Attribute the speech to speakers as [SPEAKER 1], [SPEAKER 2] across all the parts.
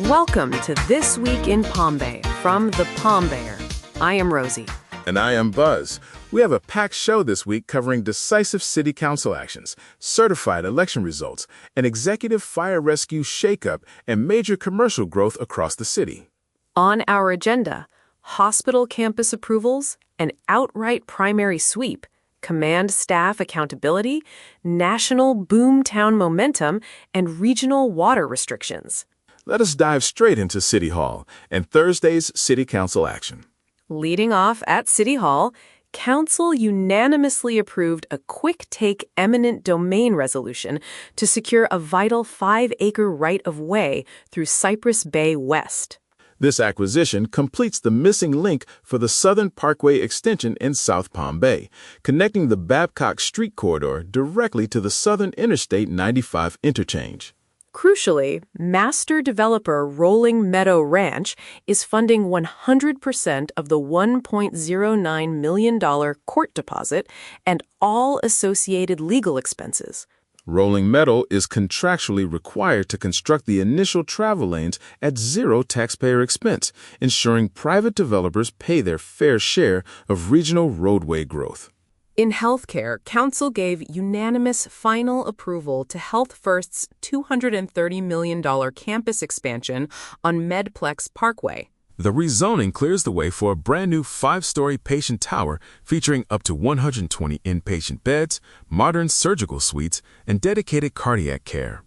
[SPEAKER 1] Welcome to This Week in Poppe from the Palm Bear. I am Rosie.
[SPEAKER 2] And I am Buzz. We have a packed show this week covering decisive city council actions, certified election results, an executive fire rescue shakeup, and major commercial growth across the city.
[SPEAKER 1] On our agenda, hospital campus approvals, an outright primary sweep, command staff accountability, national Boomtown momentum, and regional water restrictions.
[SPEAKER 2] Let us dive straight into City Hall and Thursday's city council action.
[SPEAKER 1] Leading off at City Hall, Council unanimously approved a quick-take eminent domain resolution to secure a vital 5-acre right-of-way through Cypress Bay West.
[SPEAKER 2] This acquisition completes the missing link for the Southern Parkway extension in South Palm Bay, connecting the Babcock Street corridor directly to the Southern Interstate 95 interchange.
[SPEAKER 1] Crucially, master developer Rolling Meadow Ranch is funding 100% of the $1.09 million court deposit and all associated legal expenses.
[SPEAKER 2] Rolling Meadow is contractually required to construct the initial travel lanes at zero taxpayer expense, ensuring private developers pay their fair share of regional roadway growth.
[SPEAKER 1] In healthcare, Council gave unanimous final approval to Health First's $230 million campus expansion on Medplex Parkway.
[SPEAKER 2] The rezoning clears the way for a brand-new 5-story patient tower featuring up to 120 inpatient beds, modern surgical suites, and dedicated cardiac care.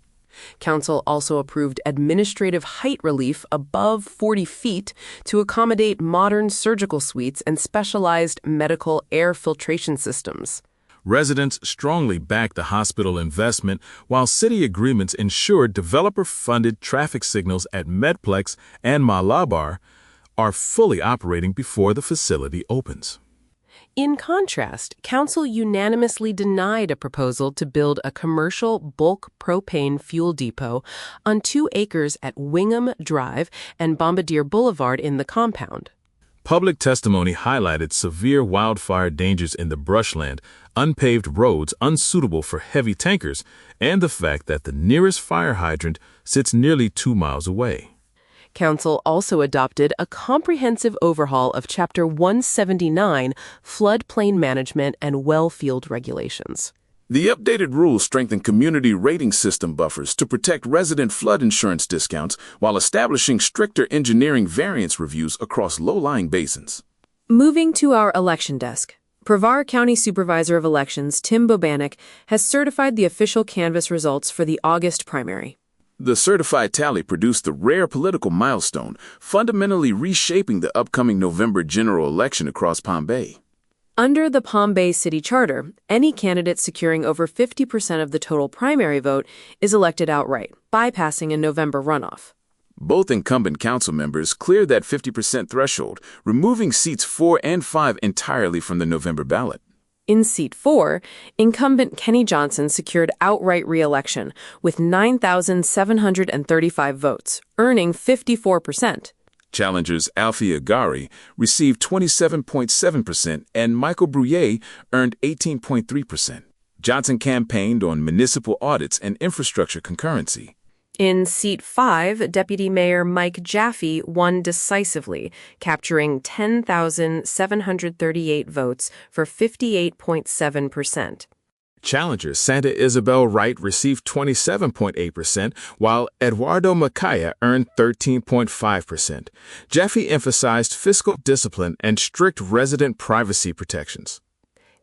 [SPEAKER 1] Council also approved administrative height relief above 40 feet to accommodate modern surgical suites and specialized medical air filtration systems.
[SPEAKER 2] Residents strongly backed the hospital investment, while city agreements ensured developer-funded traffic signals at Medplex and Malabar are fully operating before the facility opens.
[SPEAKER 1] In contrast, Council unanimously denied a proposal to build a commercial bulk propane fuel depot on 2 acres at Wingham Drive and Bombardier Boulevard in the compound.
[SPEAKER 2] Public testimony highlighted severe wildfire dangers in the brushland, unpaved roads unsuitable for heavy tankers, and the fact that the nearest fire hydrant sits nearly 2 miles away.
[SPEAKER 1] Council also adopted a comprehensive overhaul of Chapter 179 Floodplain Management and Wellfield regulations.
[SPEAKER 3] The updated rules strengthen community rating system buffers to protect resident flood insurance discounts while establishing stricter engineering variance reviews across low-lying basins.
[SPEAKER 1] Moving to our election desk, Brevard County Supervisor of Elections Tim Bobanek has certified the official canvass results for the August primary.
[SPEAKER 3] The certified tally produced the rare political milestone, fundamentally reshaping the upcoming November general election across Palm Bay.
[SPEAKER 1] Under the Palm Bay City Charter, any candidate securing over 50% of the total primary vote is elected outright, bypassing a November runoff.
[SPEAKER 3] Both incumbent council members cleared that 50% threshold, removing seats 4 and 5 entirely from the November ballot.
[SPEAKER 1] In Seat 4, incumbent Kenny Johnson secured outright re-election with 9,735 votes, earning 54%.
[SPEAKER 3] Challengers Alfie Agari received 27.7% and Michael Brouillet earned 18.3%. Johnson campaigned on municipal audits and infrastructure concurrency.
[SPEAKER 1] In Seat 5, Deputy Mayor Mike Jaffe won decisively, capturing 10,738 votes for 58.7%.
[SPEAKER 2] Challenger Santa Isabel Wright received 27.8%, while Eduardo Macaya earned 13.5%. Jaffe emphasized fiscal discipline and strict resident privacy protections.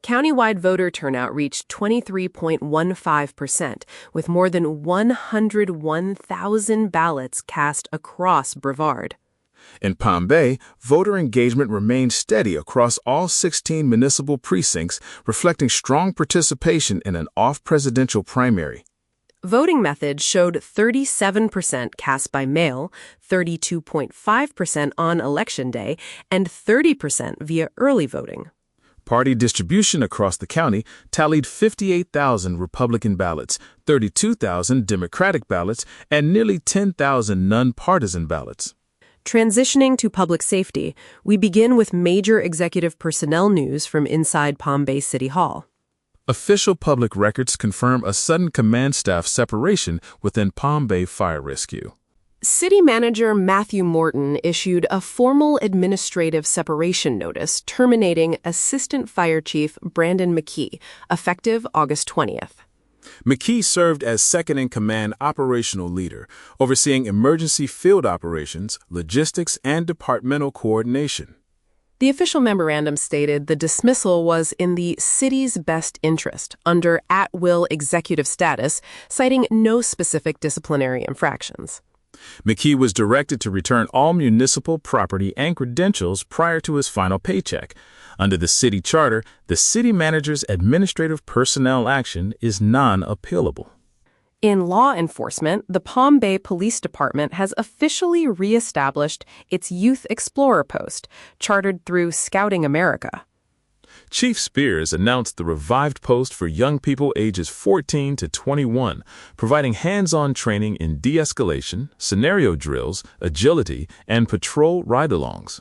[SPEAKER 1] Countywide voter turnout reached 23.15%, with more than 101,000 ballots cast across Brevard.
[SPEAKER 2] In Palm Bay, voter engagement remained steady across all 16 municipal precincts, reflecting strong participation in an off-presidential primary.
[SPEAKER 1] Voting methods showed 37% cast by mail, 32.5% on Election Day, and 30% via early voting.
[SPEAKER 2] Party distribution across the county tallied 58,000 Republican ballots, 32,000 Democratic ballots, and nearly 10,000 nonpartisan ballots.
[SPEAKER 1] Transitioning to public safety, we begin with major executive personnel news from inside Palm Bay City Hall.
[SPEAKER 2] Official public records confirm a sudden command staff separation within Palm Bay Fire Rescue.
[SPEAKER 1] City Manager Matthew Morton issued a formal administrative separation notice terminating Assistant Fire Chief Brandon McKee, effective August 20th.
[SPEAKER 2] McKee served as second-in-command operational leader, overseeing emergency field operations, logistics, and departmental coordination.
[SPEAKER 1] The official memorandum stated the dismissal was in the city's best interest under at-will executive status, citing no specific disciplinary infractions.
[SPEAKER 2] McKee was directed to return all municipal property and credentials prior to his final paycheck. Under the city charter, the city manager's administrative personnel action is non-appealable.
[SPEAKER 1] In law enforcement, the Palm Bay Police Department has officially reestablished its Youth Explorer post, chartered through Scouting America.
[SPEAKER 2] Chief Spears announced the revived post for young people ages 14 to 21, providing hands-on training in de-escalation, scenario drills, agility, and patrol ride-alongs.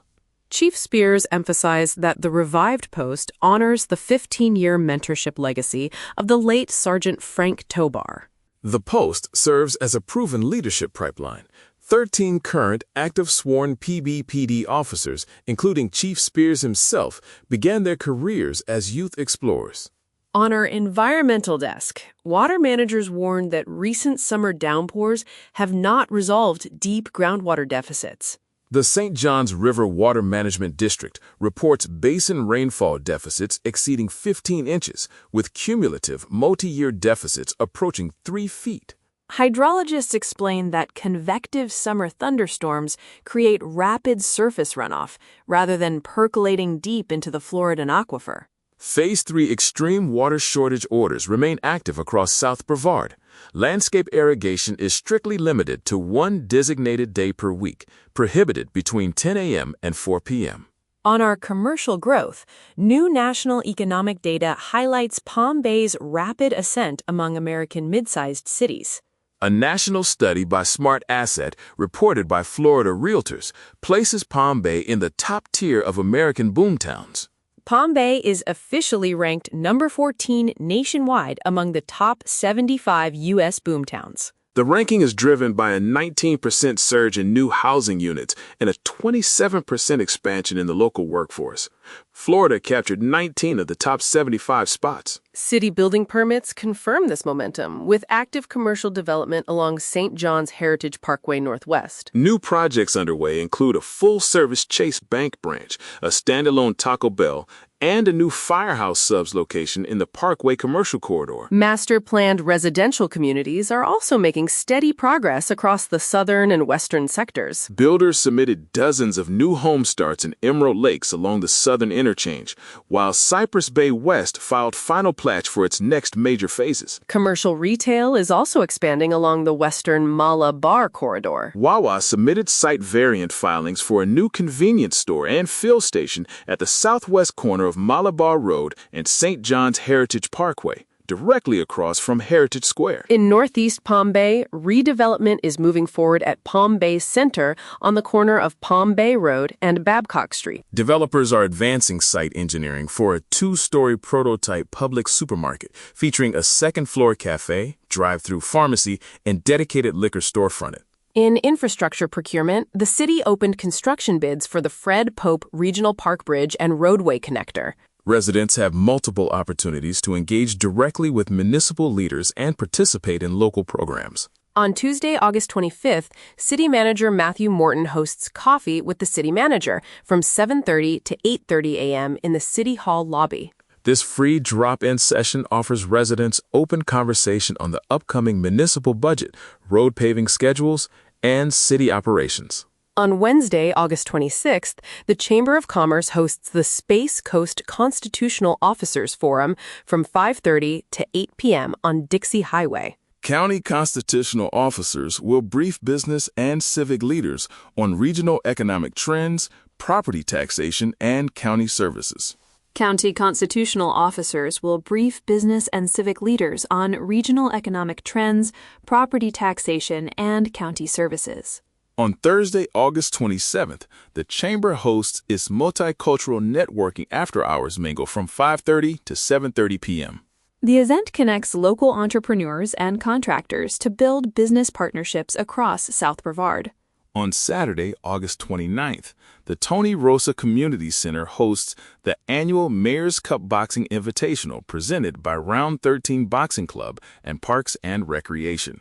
[SPEAKER 1] Chief Spears emphasized that the revived post honors the 15-year mentorship legacy of the late Sergeant Frank Tobar.
[SPEAKER 2] The post serves as a proven leadership pipeline. 13 current active sworn PBPD officers, including Chief Spears himself, began their careers as youth explorers.
[SPEAKER 1] On our environmental desk, water managers warned that recent summer downpours have not resolved deep groundwater deficits.
[SPEAKER 2] The St. Johns River Water Management District reports basin rainfall deficits exceeding 15 inches, with cumulative multi-year deficits approaching 3 feet.
[SPEAKER 1] Hydrologists explain that convective summer thunderstorms create rapid surface runoff rather than percolating deep into the Floridan aquifer.
[SPEAKER 2] Phase 3 extreme water shortage orders remain active across South Brevard. Landscape irrigation is strictly limited to 1 designated day per week, prohibited between 10 a.m. and 4 p.m.
[SPEAKER 1] On our commercial growth, new national economic data highlights Palm Bay's rapid ascent among American mid-sized cities.
[SPEAKER 2] A national study by SmartAsset, reported by Florida Realtors, places Palm Bay in the top tier of American boomtowns.
[SPEAKER 1] Palm Bay is officially ranked number 14 nationwide among the top 75 U.S. boomtowns.
[SPEAKER 2] The ranking is driven by a 19% surge in new housing units and a 27% expansion in the local workforce. Florida captured 19 of the top 75 spots.
[SPEAKER 1] City building permits confirm this momentum, with active commercial development along St. John's Heritage Parkway Northwest.
[SPEAKER 2] New projects underway include a full-service Chase Bank branch, a standalone Taco Bell, and a new Firehouse Subs location in the Parkway commercial corridor.
[SPEAKER 1] Master-planned residential communities are also making steady progress across the southern and western sectors.
[SPEAKER 2] Builders submitted dozens of new home starts in Emerald Lakes along the southern interchange, while Cypress Bay West filed final plats for its next major phases.
[SPEAKER 1] Commercial retail is also expanding along the western Mala Bar corridor.
[SPEAKER 2] Wawa submitted site variant filings for a new convenience store and fill station at the southwest corner of Malabar Road and St. John's Heritage Parkway, directly across from Heritage Square.
[SPEAKER 1] In northeast Palm Bay, redevelopment is moving forward at Palm Bay Center on the corner of Palm Bay Road and Babcock Street.
[SPEAKER 2] Developers are advancing site engineering for a 2-story prototype public supermarket featuring a second-floor cafe, drive-through pharmacy, and dedicated liquor storefront.
[SPEAKER 1] In infrastructure procurement, the city opened construction bids for the Fred Poppe Regional Park Bridge and Roadway Connector.
[SPEAKER 2] Residents have multiple opportunities to engage directly with municipal leaders and participate in local programs.
[SPEAKER 1] On Tuesday, August 25th, City Manager Matthew Morton hosts Coffee with the City Manager from 7:30 to 8:30 a.m. in the City Hall lobby.
[SPEAKER 2] This free drop-in session offers residents open conversation on the upcoming municipal budget, road paving schedules, and city operations.
[SPEAKER 1] On Wednesday, August 26th, the Chamber of Commerce hosts the Space Coast Constitutional Officers Forum from 5:30 to 8 p.m. on Dixie Highway.
[SPEAKER 2] County constitutional officers will brief business and civic leaders on regional economic trends, property taxation, and county services.
[SPEAKER 4] County constitutional officers will brief business and civic leaders on regional economic trends, property taxation, and county services.
[SPEAKER 2] On Thursday, August 27th, the Chamber hosts its multicultural networking after-hours mingle from 5:30 to 7:30 p.m.
[SPEAKER 4] The event connects local entrepreneurs and contractors to build business partnerships across South Brevard.
[SPEAKER 3] On Saturday, August 29th, the Tony Rosa Community Center hosts the annual Mayor's Cup Boxing Invitational presented by Round 13 Boxing Club and Parks and Recreation.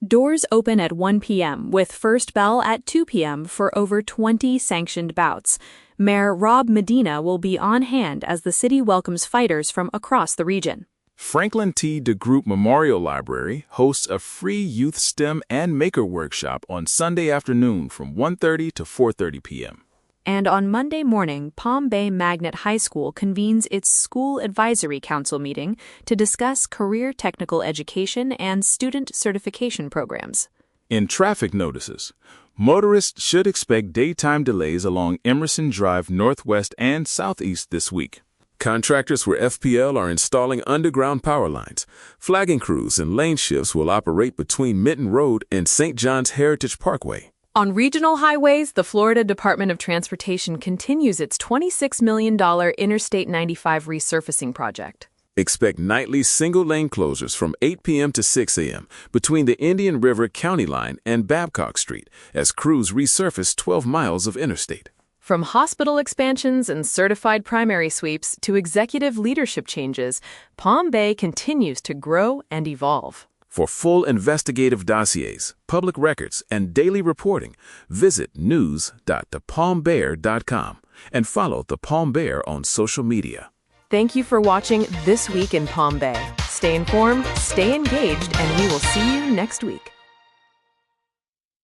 [SPEAKER 4] Doors open at 1 p.m. with first bell at 2 p.m. for over 20 sanctioned bouts. Mayor Rob Medina will be on hand as the city welcomes fighters from across the region.
[SPEAKER 3] Franklin T. DeGroot Memorial Library hosts a free youth STEM and maker workshop on Sunday afternoon from 1:30 to 4:30 p.m.
[SPEAKER 4] And on Monday morning, Palm Bay Magnet High School convenes its School Advisory Council meeting to discuss career technical education and student certification programs.
[SPEAKER 3] In traffic notices, motorists should expect daytime delays along Emerson Drive northwest and southeast this week. Contractors for FPL are installing underground power lines. Flagging crews and lane shifts will operate between Minton Road and St. John's Heritage Parkway.
[SPEAKER 1] On regional highways, the Florida Department of Transportation continues its $26 million Interstate 95 resurfacing project.
[SPEAKER 3] Expect nightly single-lane closures from 8 p.m. to 6 a.m. between the Indian River County Line and Babcock Street as crews resurface 12 miles of interstate.
[SPEAKER 1] From hospital expansions and certified primary sweeps to executive leadership changes, Palm Bay continues to grow and evolve.
[SPEAKER 3] For full investigative dossiers, public records, and daily reporting, visit news.thepalmbear.com and follow The Palm Bear on social media.
[SPEAKER 1] Thank you for watching This Week in Palm Bay. Stay informed, stay engaged, and we will see you next week.